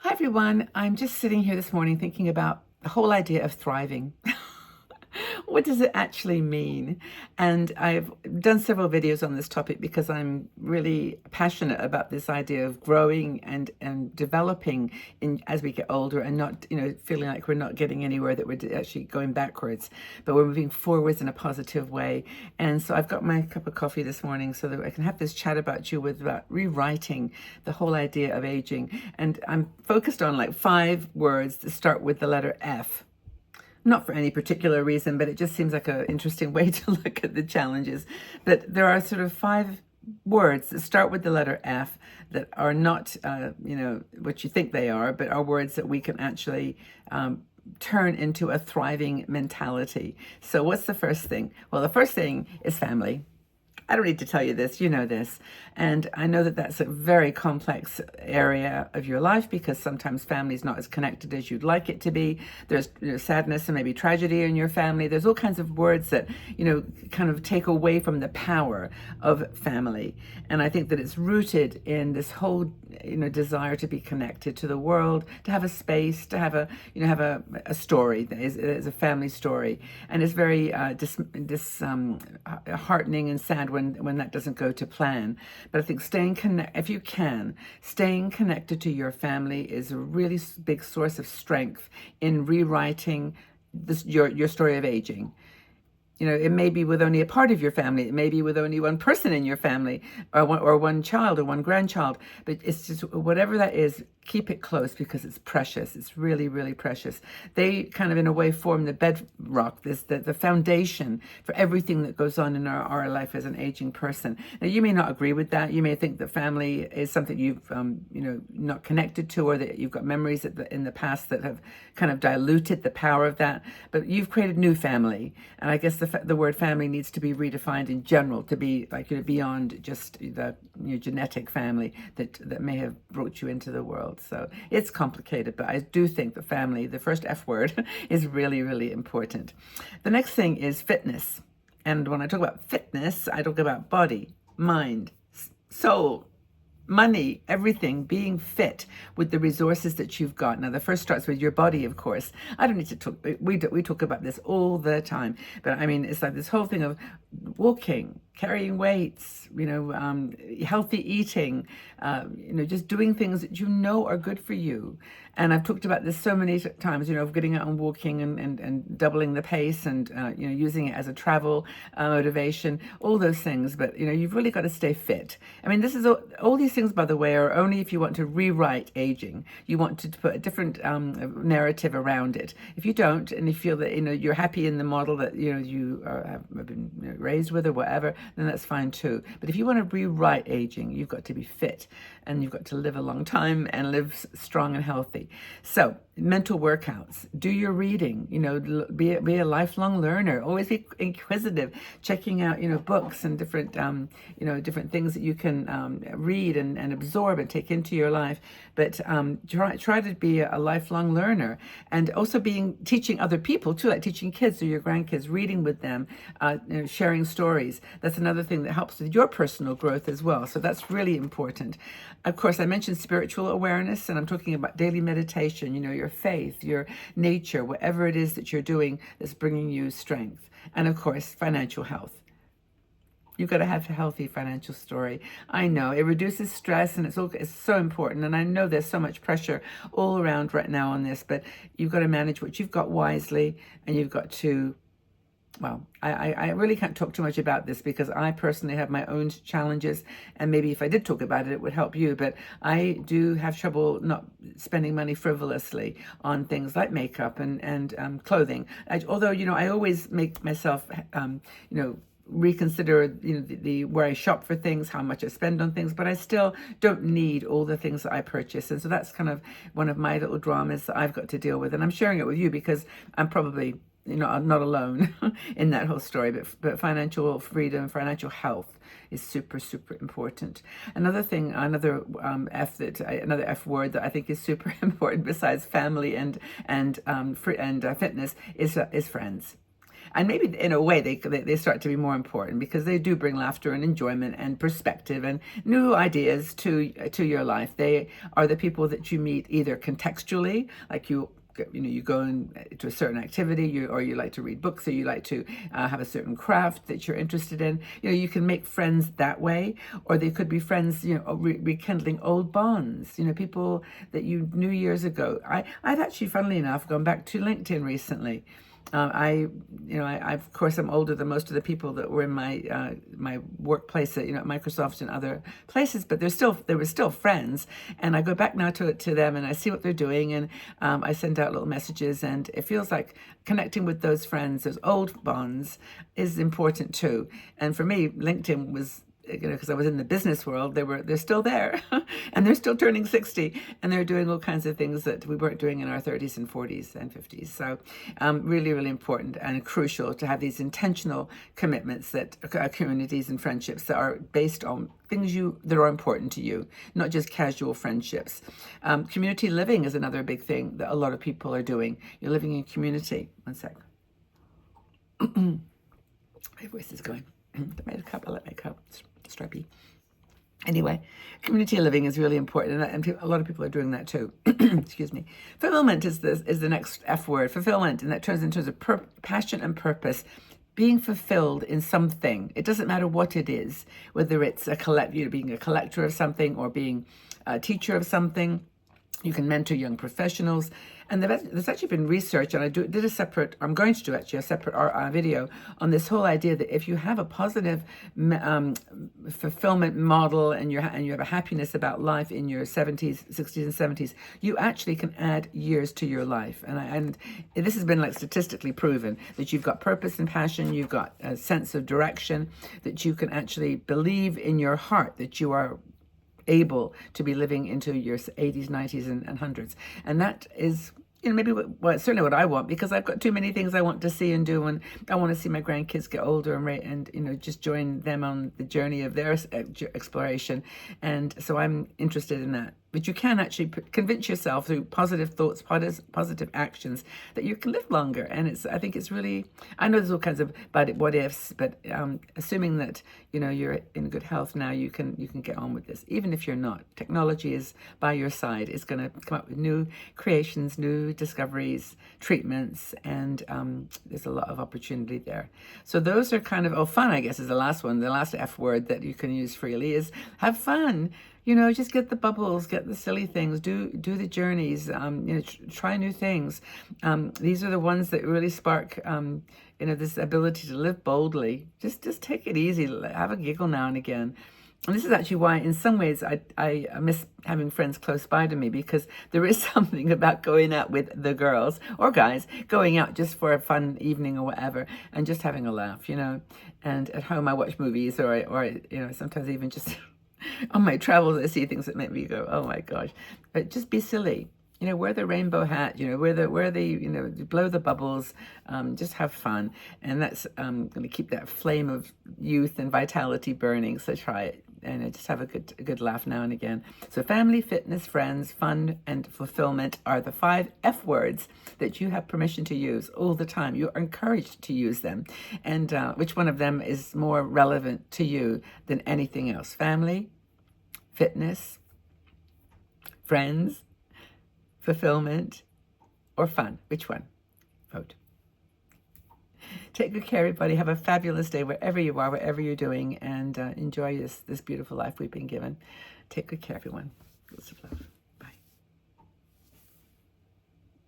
Hi, everyone. I'm just sitting here this morning thinking about the whole idea of thriving. What does it actually mean? And I've done several videos on this topic because I'm really passionate about this idea of growing and developing as we get older, and not, feeling like we're not getting anywhere, that we're actually going backwards, but we're moving forwards in a positive way. And so I've got my cup of coffee this morning so that I can have this chat about rewriting the whole idea of aging. And I'm focused on like 5 words that start with the letter F. Not for any particular reason, but it just seems like an interesting way to look at the challenges. But there are sort of 5 words that start with the letter F that are not, what you think they are, but are words that we can actually turn into a thriving mentality. So what's the first thing? Well, the first thing is family. I don't need to tell you this, you know this. And I know that that's a very complex area of your life, because sometimes family is not as connected as you'd like it to be. There's sadness and maybe tragedy in your family. There's all kinds of words that, kind of take away from the power of family. And I think that it's rooted in this whole, desire to be connected to the world, to have a space, to have a story that is a family story. And it's very disheartening and sad when that doesn't go to plan. But I think if you can, staying connected to your family is a really big source of strength in rewriting your story of aging. It may be with only a part of your family. It may be with only one person in your family, or one child or one grandchild. But it's just, whatever that is, keep it close, because it's precious. It's really, really precious. They kind of, in a way, form the bedrock, the foundation for everything that goes on in our life as an aging person. Now, you may not agree with that. You may think that family is something you've, not connected to, or that you've got memories in the past that have kind of diluted the power of that. But you've created new family. And I guess the word family needs to be redefined in general, to be like, beyond just the genetic family that may have brought you into the world. So it's complicated, but I do think the family, the first F word, is really, really important. The next thing is fitness. And when I talk about fitness, I talk about body, mind, soul, money, everything, being fit with the resources that you've got. Now, the first starts with your body, of course. I don't need to talk, we talk about this all the time, but I mean, it's like this whole thing of walking, carrying weights, healthy eating, just doing things that are good for you. And I've talked about this so many times, of getting out and walking and doubling the pace, and, using it as a travel motivation, all those things. But, you've really got to stay fit. I mean, this is all these things, by the way, are only if you want to rewrite aging. You want to put a different narrative around it. If you don't, and you feel that, you're happy in the model that, you have been raised with or whatever, then that's fine too. But if you want to rewrite aging, you've got to be fit, and you've got to live a long time and live strong and healthy. So mental workouts, do your reading, be a lifelong learner, always be inquisitive, checking out, books and different, different things that you can read and absorb and take into your life. But try to be a lifelong learner, and also teaching other people too, like teaching kids or your grandkids, reading with them, sharing stories. That's another thing that helps with your personal growth as well. So that's really important. Of course, I mentioned spiritual awareness, and I'm talking about daily meditation, your faith, your nature, whatever it is that you're doing that's bringing you strength. And of course, financial health. You've got to have a healthy financial story. I know it reduces stress, and it's so important. And I know there's so much pressure all around right now on this, but you've got to manage what you've got wisely, and you've got to, I really can't talk too much about this, because I personally have my own challenges, and maybe if I did talk about it, it would help you. But I do have trouble not spending money frivolously on things like makeup and clothing. Although, I always make myself, reconsider the where I shop for things, how much I spend on things, but I still don't need all the things that I purchase. And so that's kind of one of my little dramas that I've got to deal with, and I'm sharing it with you because I'm probably I'm not alone in that whole story. But financial freedom, financial health is super, super important. Another thing, another F word that I think is super important besides family and fitness is friends. And maybe in a way they start to be more important because they do bring laughter and enjoyment and perspective and new ideas to your life. They are the people that you meet either contextually, like you go into a certain activity, or you like to read books, or you like to have a certain craft that you're interested in. You can make friends that way, or they could be friends, rekindling old bonds. People that you knew years ago. I've actually, funnily enough, gone back to LinkedIn recently. I of course I'm older than most of the people that were in my workplace at Microsoft and other places, but they were still friends, and I go back now to them and I see what they're doing, and I send out little messages, and it feels like connecting with those friends, those old bonds, is important too. And for me, LinkedIn was, because I was in the business world, they're still there, and they're still turning 60, and they're doing all kinds of things that we weren't doing in our 30s and 40s and 50s. So really, really important and crucial to have these intentional commitments that communities and friendships that are based on things that are important to you, not just casual friendships. Community living is another big thing that a lot of people are doing. You're living in community. One sec. My voice is going. I made a cup. I let my cup. Stripey. Anyway, community living is really important, and a lot of people are doing that too. Excuse me. Fulfillment is the next F word. Fulfillment, and that turns into passion and purpose. Being fulfilled in something. It doesn't matter what it is, whether it's being a collector of something or being a teacher of something. You can mentor young professionals. And there's actually been research, and I'm going to do a separate video on this whole idea that if you have a positive fulfillment model and you have a happiness about life in your 70s, 60s, and 70s, you actually can add years to your life. And this has been statistically proven that you've got purpose and passion, you've got a sense of direction, that you can actually believe in your heart that you are able to be living into your 80s, 90s, and 100s. And that is, maybe it's certainly what I want, because I've got too many things I want to see and do, and I want to see my grandkids get older and just join them on the journey of their exploration. And so I'm interested in that. But you can actually convince yourself through positive thoughts, positive actions, that you can live longer. And I think it's really, I know there's all kinds of what ifs, but assuming that you're in good health now, you can get on with this. Even if you're not, technology is by your side. It's going to come up with new creations, new discoveries, treatments, and there's a lot of opportunity there. So those are kind of fun, I guess, is the last one. The last F word that you can use freely is have fun. Just get the bubbles, get the silly things, do the journeys, try new things. These are the ones that really spark, this ability to live boldly. Just take it easy, have a giggle now and again. And this is actually why, in some ways, I miss having friends close by to me, because there is something about going out with the girls or guys, going out just for a fun evening or whatever, and just having a laugh, And at home, I watch movies, or sometimes even just on my travels, I see things that make me go, oh my gosh. But just be silly. Wear the rainbow hat, blow the bubbles, just have fun. And that's going to keep that flame of youth and vitality burning. So try it, and just have a good laugh now and again. So family, fitness, friends, fun, and fulfillment are the 5 F words that you have permission to use all the time. You are encouraged to use them. And which one of them is more relevant to you than anything else? Family, fitness, friends, fulfillment, or fun? Which one? Vote. Take good care, everybody. Have a fabulous day wherever you are, whatever you're doing, and enjoy this beautiful life we've been given. Take good care, everyone. Lots of love.